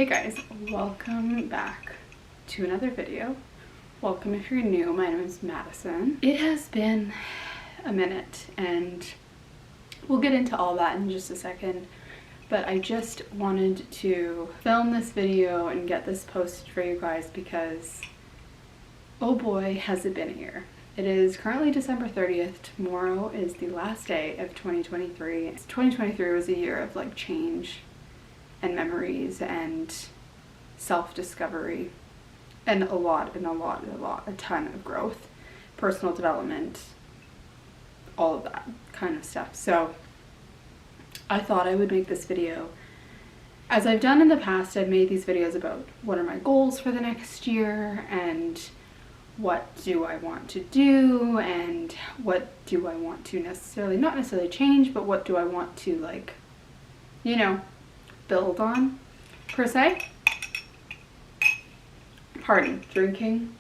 Hey guys, welcome back to another video. Welcome if you're new. My name is Madison. It has been a minute and we'll get into all that in just a second, but I just wanted to film this video and get this posted for you guys because oh boy has it been a year. It is currently December 30th. Tomorrow is the last day of 2023. 2023 was a year of like change and memories and self-discovery and a ton of growth, personal development, all of that kind of stuff. So I thought I would make this video. As I've done in the past, I've made these videos about what are my goals for the next year and what do I want to do and what do I want to not necessarily change, but what do I want to, like, you know, build on per se. Pardon drinking.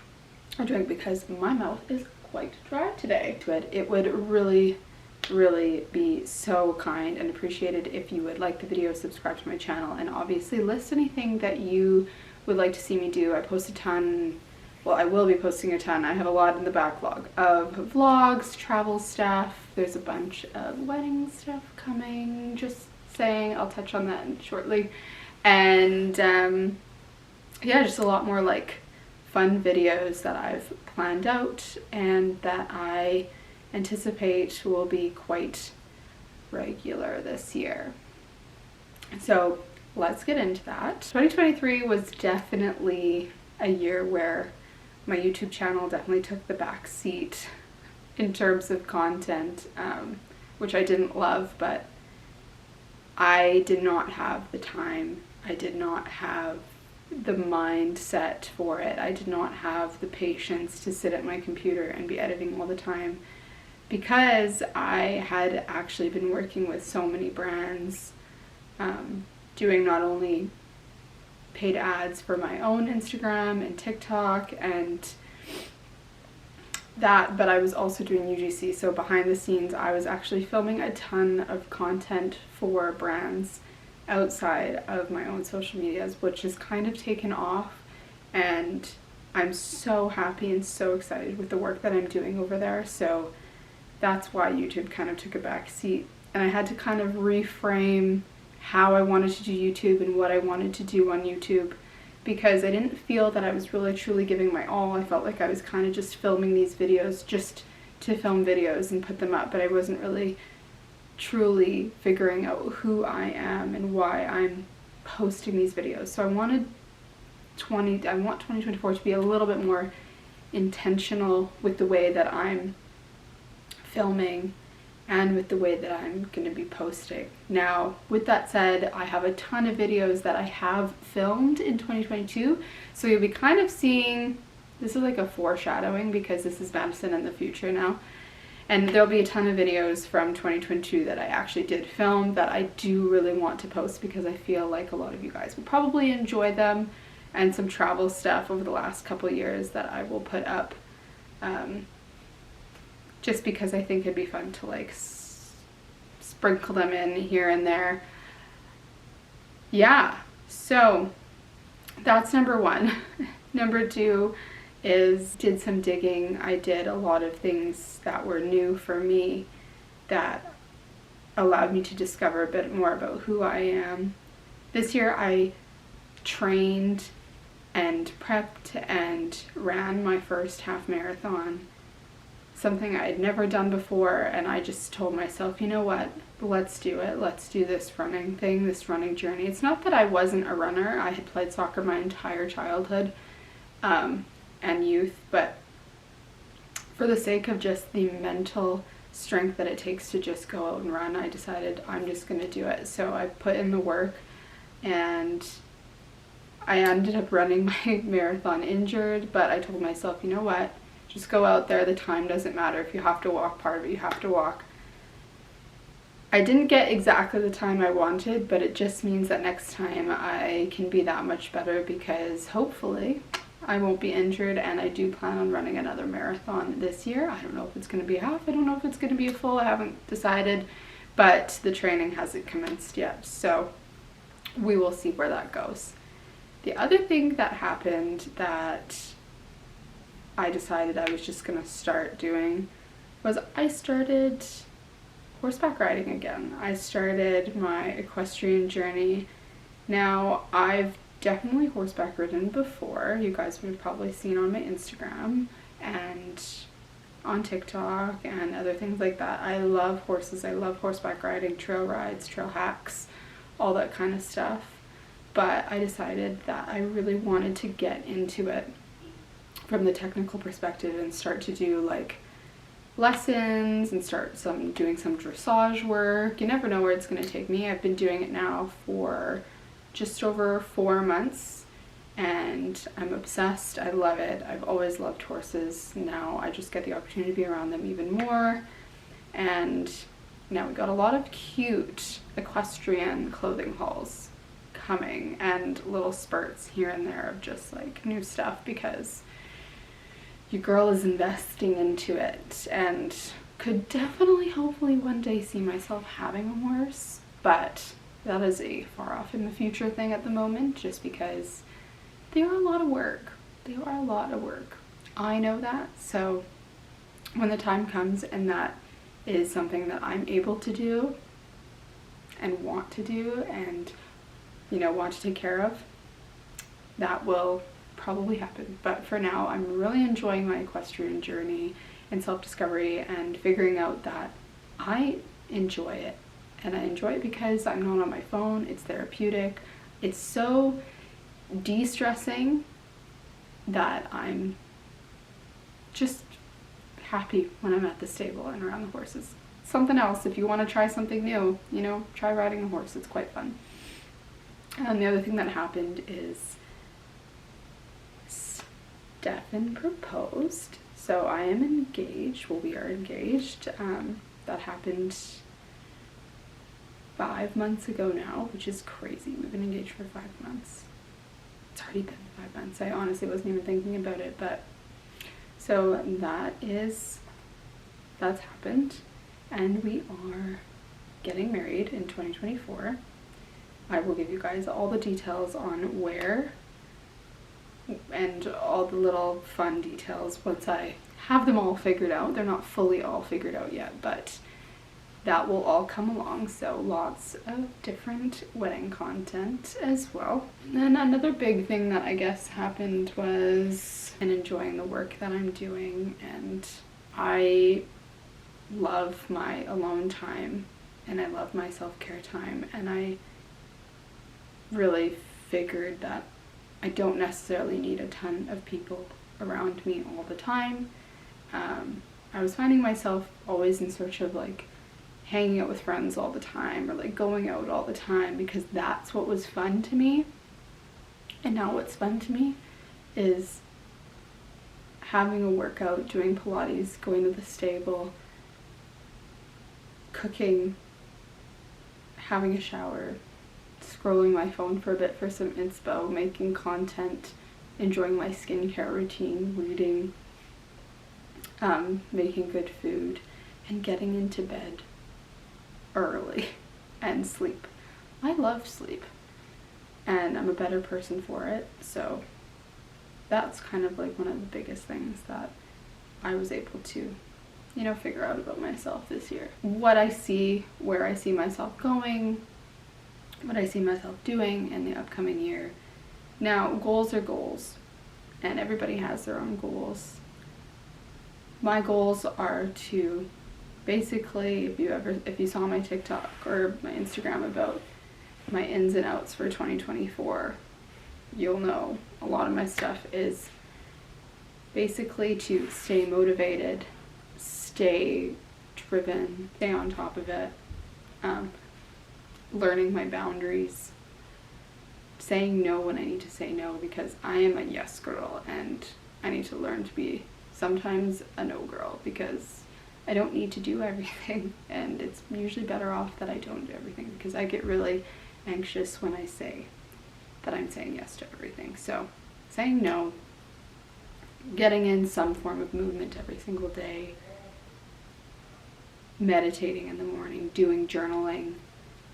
I drink because my mouth is quite dry today. But it would really be so kind and appreciated if you would like the video, subscribe to my channel, and obviously list anything that you would like to see me do. I post a ton. Well, I will be posting a ton. I have a lot in the backlog of vlogs, travel stuff. There's a bunch of wedding stuff coming. Just saying, I'll touch on that shortly. And yeah, just a lot more like fun videos that I've planned out and that I anticipate will be quite regular this year. So let's get into that. 2023 was definitely a year where my YouTube channel definitely took the back seat in terms of content, which I didn't love, but I did not have the time. I did not have the mindset for it. I did not have the patience to sit at my computer and be editing all the time because I had actually been working with so many brands, doing not only paid ads for my own Instagram and TikTok and that, but I was also doing UGC. So behind the scenes, I was actually filming a ton of content for brands outside of my own social medias, which has kind of taken off, and I'm so happy and so excited with the work that I'm doing over there. So that's why YouTube kind of took a back seat, and I had to kind of reframe how I wanted to do YouTube and what I wanted to do on YouTube, because I didn't feel that I was really truly giving my all. I felt like I was kind of just filming these videos just to film videos and put them up, but I wasn't really truly figuring out who I am and why I'm posting these videos. So I want 2024 to be a little bit more intentional with the way that I'm filming and with the way that I'm going to be posting. Now, with that said, I have a ton of videos that I have filmed in 2022, so you'll be kind of seeing, this is like a foreshadowing because this is Madison in the future now, and there'll be a ton of videos from 2022 that I actually did film that I do really want to post because I feel like a lot of you guys will probably enjoy them, and some travel stuff over the last couple of years that I will put up. Just because I think it'd be fun to like sprinkle them in here and there. Yeah, so that's number one. Number two is did some digging. I did a lot of things that were new for me that allowed me to discover a bit more about who I am. This year I trained and prepped and ran my first half marathon. Something I had never done before, and I just told myself, you know what, let's do it. Let's do this running thing, this running journey. It's not that I wasn't a runner. I had played soccer my entire childhood and youth, but for the sake of just the mental strength that it takes to just go out and run, I decided I'm just going to do it. So I put in the work, and I ended up running my marathon injured, but I told myself, you know what, just go out there. The time doesn't matter. If you have to walk part of it, you have to walk. I didn't get exactly the time I wanted, but it just means that next time I can be that much better because hopefully I won't be injured, and I do plan on running another marathon this year. I don't know if it's going to be a half. I don't know if it's going to be a full. I haven't decided, but the training hasn't commenced yet. So we will see where that goes. The other thing that happened that I decided I was just gonna start doing was I started horseback riding again. I started my equestrian journey. Now, I've definitely horseback ridden before. You guys would have probably seen on my Instagram and on TikTok and other things like that. I love horses. I love horseback riding, trail rides, trail hacks, all that kind of stuff. But I decided that I really wanted to get into it from the technical perspective and start to do like lessons and start doing some dressage work. You never know where it's going to take me. I've been doing it now for just over 4 months and I'm obsessed. I love it. I've always loved horses. Now I just get the opportunity to be around them even more. And now we got a lot of cute equestrian clothing hauls coming and little spurts here and there of just like new stuff because your girl is investing into it and could definitely hopefully one day see myself having a horse, but that is a far off in the future thing at the moment just because they are a lot of work. They are a lot of work. I know that, so when the time comes and that is something that I'm able to do and want to do and want to take care of, that will probably happen. But for now, I'm really enjoying my equestrian journey and self-discovery and figuring out that I enjoy it. And I enjoy it because I'm not on my phone. It's therapeutic. It's so de-stressing that I'm just happy when I'm at the stable and around the horses. Something else, if you want to try something new, try riding a horse. It's quite fun. And the other thing that happened is Stefan proposed. So I am engaged. Well, we are engaged. That happened 5 months ago now, which is crazy. We've been engaged for 5 months. It's already been 5 months. I honestly wasn't even thinking about it, but so that's happened, and we are getting married in 2024. I will give you guys all the details on where and all the little fun details once I have them all figured out. They're not fully all figured out yet, but that will all come along, so lots of different wedding content as well. And then another big thing that I guess happened was enjoying the work that I'm doing, and I love my alone time and I love my self-care time, and I really figured that I don't necessarily need a ton of people around me all the time. I was finding myself always in search of like hanging out with friends all the time or like going out all the time because that's what was fun to me. And now what's fun to me is having a workout, doing Pilates, going to the stable, cooking, having a shower, scrolling my phone for a bit for some inspo, making content, enjoying my skincare routine, reading, making good food, and getting into bed early and sleep. I love sleep and I'm a better person for it, so that's kind of like one of the biggest things that I was able to figure out about myself this year. What I see, where I see myself going, what I see myself doing in the upcoming year. Now, goals are goals, and everybody has their own goals. My goals are to basically, if you saw my TikTok or my Instagram about my ins and outs for 2024, you'll know a lot of my stuff is basically to stay motivated, stay driven, stay on top of it, learning my boundaries, saying no when I need to say no, because I am a yes girl and I need to learn to be sometimes a no girl because I don't need to do everything, and it's usually better off that I don't do everything because I get really anxious when I say that I'm saying yes to everything. So saying no, getting in some form of movement every single day, meditating in the morning, doing journaling,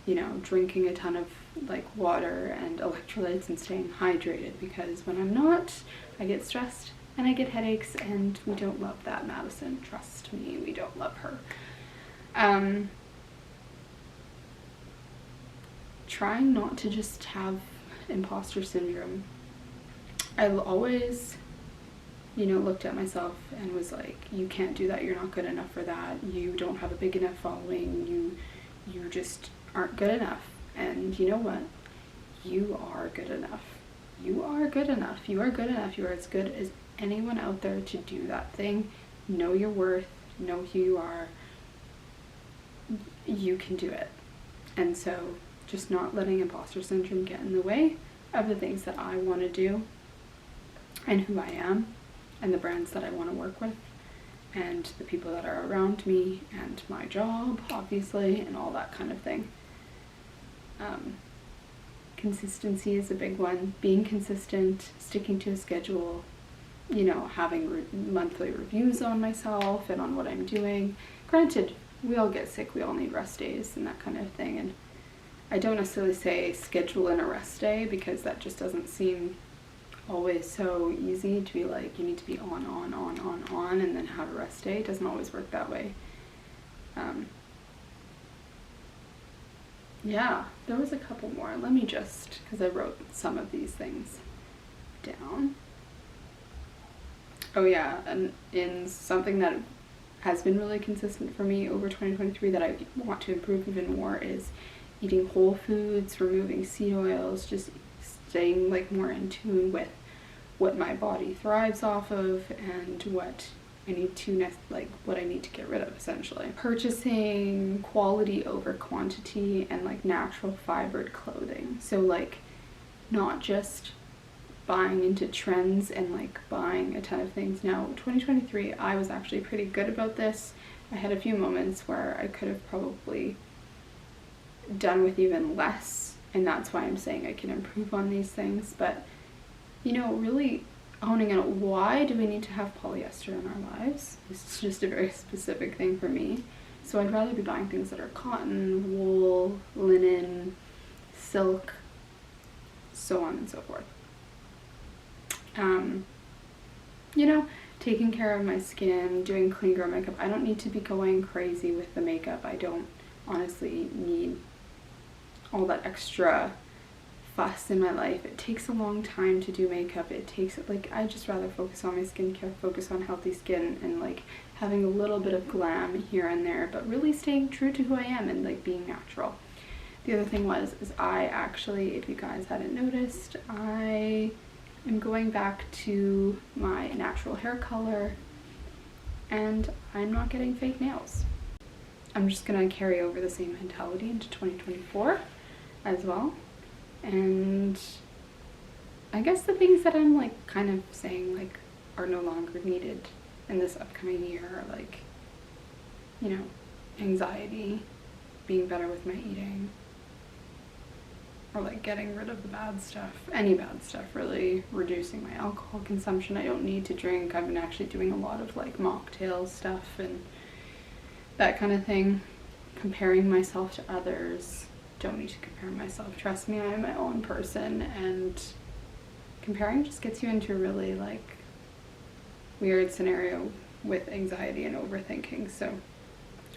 you know, drinking a ton of like water and electrolytes and staying hydrated, because when I'm not, I get stressed and I get headaches, and we don't love that, Madison. Trust me, we don't love her. Trying not to just have imposter syndrome. I've always, you know, looked at myself and was like, you can't do that, you're not good enough for that, you don't have a big enough following, you just aren't good enough. And you know what? You are good enough. You are good enough. You are good enough. You are as good as anyone out there to do that thing. Know your worth. Know who you are. You can do it. And so just not letting imposter syndrome get in the way of the things that I want to do and who I am and the brands that I want to work with and the people that are around me and my job, obviously, and all that kind of thing. Consistency is a big one. Being consistent, sticking to a schedule, you know, having monthly reviews on myself and on what I'm doing. Granted, we all get sick, we all need rest days and that kind of thing, and I don't necessarily say schedule in a rest day, because that just doesn't seem always so easy to be like, you need to be on, and then have a rest day. It doesn't always work that way. Yeah, there was a couple more. Let me just, because I wrote some of these things down. Oh yeah, and in something that has been really consistent for me over 2023 that I want to improve even more is eating whole foods, removing seed oils, just staying like more in tune with what my body thrives off of and what I need to what I need to get rid of, essentially. Purchasing quality over quantity and like natural fibered clothing. So like not just buying into trends and like buying a ton of things. Now 2023 I was actually pretty good about this. I had a few moments where I could have probably done with even less, and that's why I'm saying I can improve on these things. But you know, really honing out, why do we need to have polyester in our lives? This is just a very specific thing for me. So I'd rather be buying things that are cotton, wool, linen, silk, so on and so forth. You know, taking care of my skin, doing clean girl makeup. I don't need to be going crazy with the makeup. I don't honestly need all that extra fuss in my life. It takes a long time to do makeup. It takes, like, I just rather focus on my skincare, focus on healthy skin, and like having a little bit of glam here and there, but really staying true to who I am and like being natural. The other thing is I actually, if you guys hadn't noticed, I am going back to my natural hair color, and I'm not getting fake nails. I'm just gonna carry over the same mentality into 2024 as well. And I guess the things that I'm like kind of saying like are no longer needed in this upcoming year are like, you know, anxiety, being better with my eating, or like getting rid of the bad stuff, any bad stuff really, reducing my alcohol consumption. I don't need to drink. I've been actually doing a lot of like mocktail stuff and that kind of thing. Comparing myself to others. Don't need to compare myself. Trust me, I am my own person, and comparing just gets you into a really like weird scenario with anxiety and overthinking. So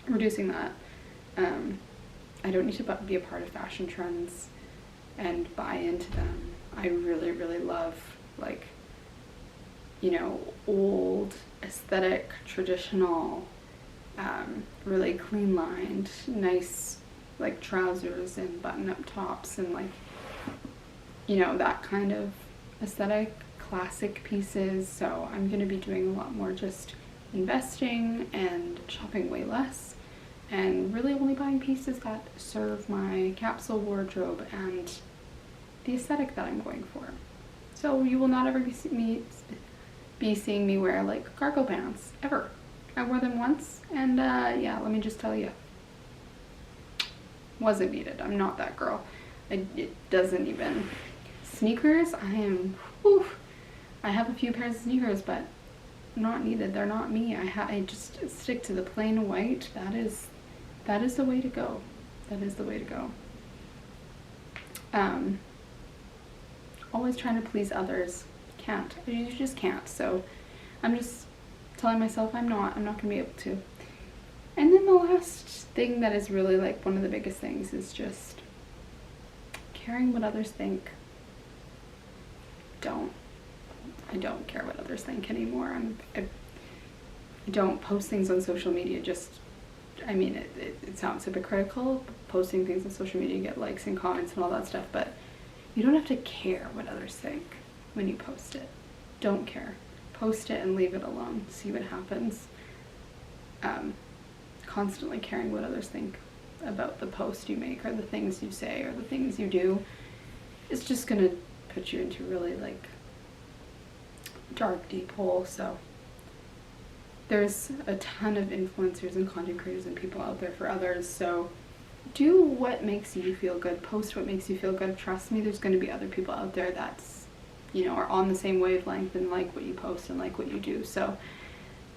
reducing that. I don't need to be a part of fashion trends and buy into them. I really, really love like, you know, old, aesthetic, traditional, really clean lined, nice like trousers and button-up tops and like, you know, that kind of aesthetic, classic pieces. So I'm going to be doing a lot more just investing and shopping way less, and really only buying pieces that serve my capsule wardrobe and the aesthetic that I'm going for. So you will not ever be seeing me wear like cargo pants, ever. I wore them once, and yeah, let me just tell you, wasn't needed. I'm not that girl. It doesn't even. Sneakers, I have a few pairs of sneakers, but not needed. They're not me. I just stick to the plain white. That is the way to go. That is the way to go. always trying to please others. Can't. You just can't. So I'm just telling myself I'm not gonna be able to. And then the last thing that is really like one of the biggest things is just caring what others think. I don't care what others think anymore. I don't post things on social media just, I mean, it sounds hypocritical, posting things on social media, you get likes and comments and all that stuff, but you don't have to care what others think when you post it. Don't care. Post it and leave it alone. See what happens. Constantly caring what others think about the post you make or the things you say or the things you do is just gonna put you into really like dark, deep hole. So there's a ton of influencers and content creators and people out there for others, so do what makes you feel good, post what makes you feel good. Trust me, there's going to be other people out there that's, you know, are on the same wavelength and like what you post and like what you do. So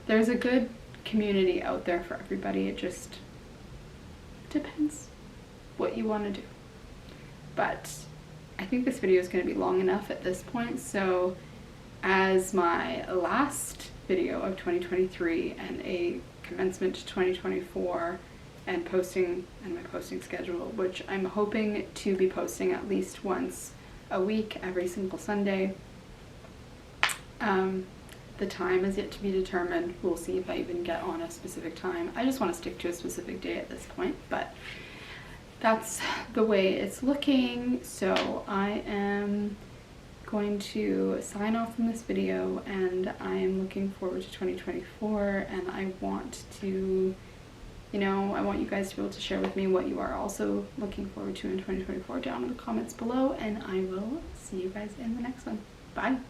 there's a good community out there for everybody. It just depends what you want to do. But I think this video is going to be long enough at this point, so as my last video of 2023 and a commencement to 2024 and posting and my posting schedule, which I'm hoping to be posting at least once a week every single Sunday. The time is yet to be determined. We'll see if I even get on a specific time. I just want to stick to a specific day at this point, but that's the way it's looking. So I am going to sign off from this video, and I am looking forward to 2024, and I want to, you know, I want you guys to be able to share with me what you are also looking forward to in 2024 down in the comments below, and I will see you guys in the next one. Bye!